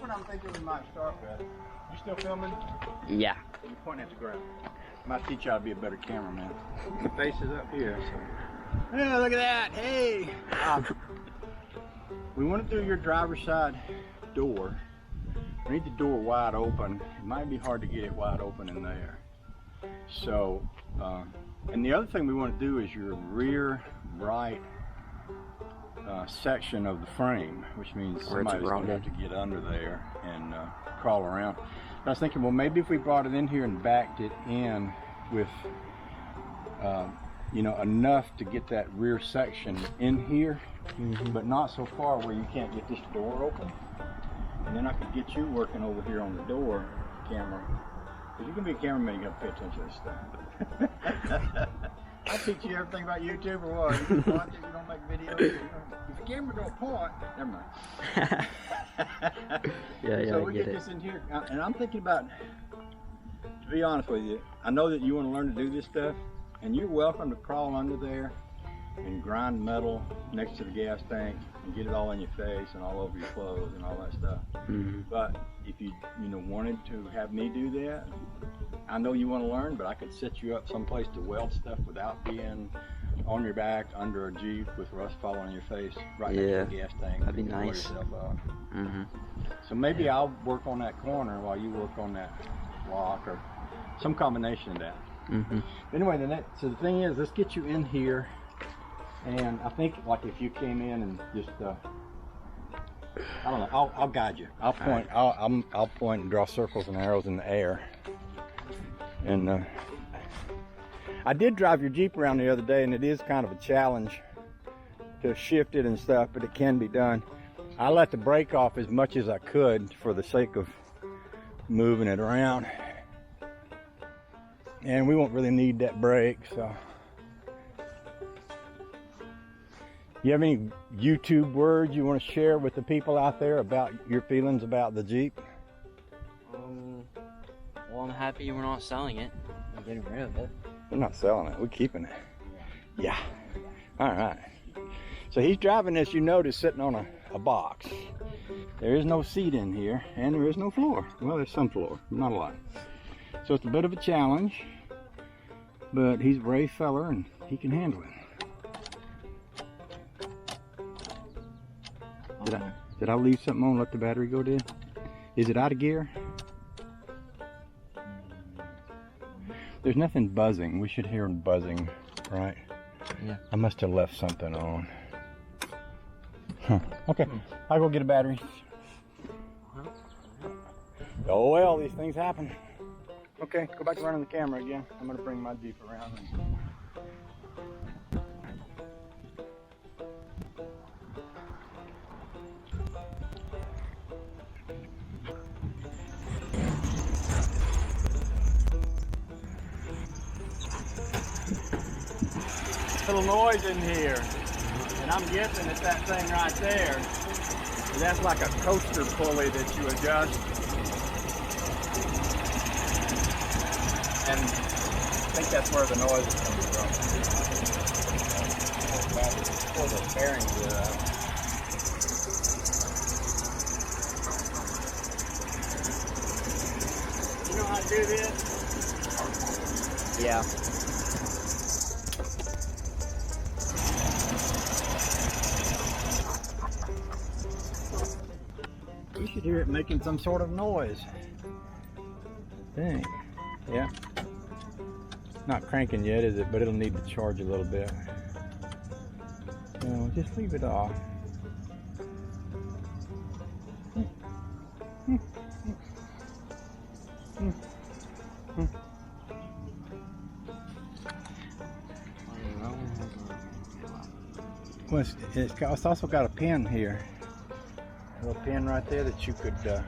what I'm thinking we might start with. You still filming? Yeah. You're pointing at the ground. Might teach you how to be a better cameraman. The face is up here. So. Yeah, look at that. Hey. We want to do your driver's side door. We need the door wide open. It might be hard to get it wide open in there. So, and the other thing we want to do is your rear right section of the frame, which means somebody's going to have to get under there and crawl around. I was thinking, well, maybe if we brought it in here and backed it in with, you know, enough to get that rear section in here, but not so far where you can't get this door open. And then I could get you working over here on the door camera. Because you can be a cameraman, you got to pay attention to this stuff. I teach you everything about YouTube or what? You just watch it, you don't make videos. If the camera don't point, never mind. Yeah, so we get this in here, and I'm thinking about, to be honest with you, I know that you want to learn to do this stuff, and you're welcome to crawl under there and grind metal next to the gas tank and get it all in your face and all over your clothes and all that stuff. But if you wanted to have me do that, I know you want to learn, but I could set you up someplace to weld stuff without being on your back under a Jeep with rust falling on your face right next to the gas tank. That'd be nice. So maybe I'll work on that corner while you work on that block or some combination of that. Anyway, so the thing is, let's get you in here. And I think, like, if you came in and just, I don't know, I'll guide you. I'll point. I'll point and draw circles and arrows in the air. And I did drive your Jeep around the other day, and it is kind of a challenge to shift it and stuff, but it can be done. I let the brake off as much as I could for the sake of moving it around. And we won't really need that brake, so. You have any YouTube words you want to share with the people out there about your feelings about the Jeep? Well, I'm happy we're not selling it. I'm getting rid of it. We're not selling it. We're keeping it. Yeah. All right. So he's driving this, you notice, sitting on a box. There is no seat in here, and there is no floor. Well, there's some floor, not a lot. So it's a bit of a challenge, but he's a brave fella, and he can handle it. Did I leave something on, let the battery go dead? Is it out of gear? There's nothing buzzing. We should hear buzzing, right? Yeah. I must have left something on. Huh. Okay, I'll go get a battery. Oh well, these things happen. Okay, go back to running the camera again. I'm gonna bring my Jeep around. Little noise in here, and I'm guessing it's that thing right there. That's like a coaster pulley that you adjust, and I think that's where the noise is coming from. Pull the bearings out. You know how to do this? Yeah. You should hear it making some sort of noise. Dang. Yeah. Not cranking yet, is it? But it'll need to charge a little bit. So just leave it off. Well, it's also got a pin here. A little pin right there that you could, a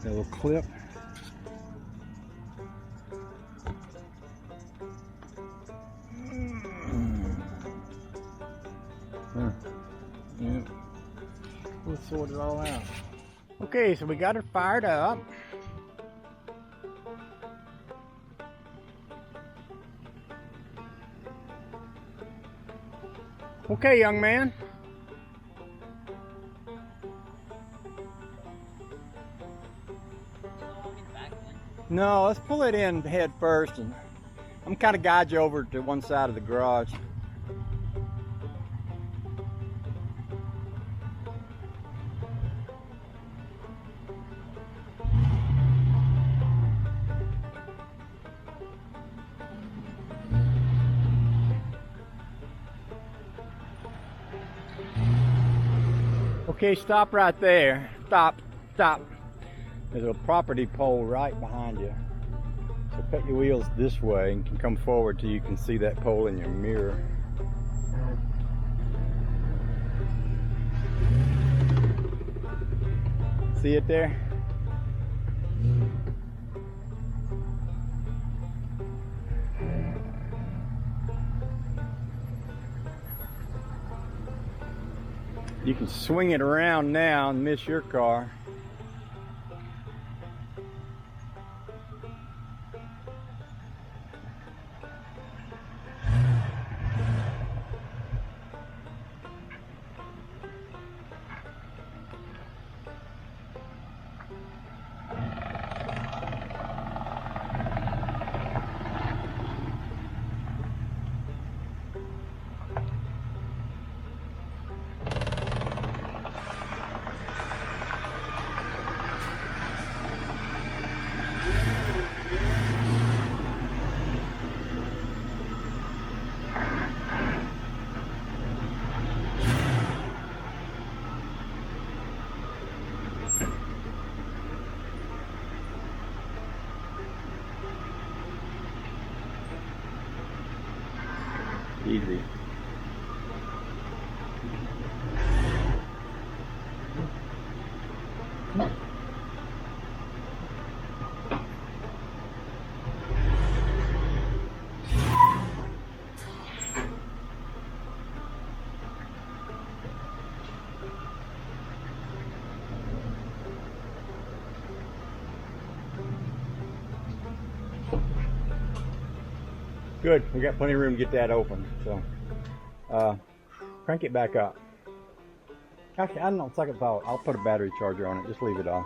little clip. Yeah. We'll sort it all out. Okay, so we got it fired up. Okay, young man. No, let's pull it in head first, and I'm kind of guide you over to one side of the garage. Okay, stop right there. Stop, stop. There's a property pole right behind you. So put your wheels this way and can come forward till you can see that pole in your mirror. See it there? You can swing it around now and miss your car. Easy. Good, we got plenty of room to get that open, so crank it back up. Actually, I don't know, second thought, I'll put a battery charger on it, just leave it on.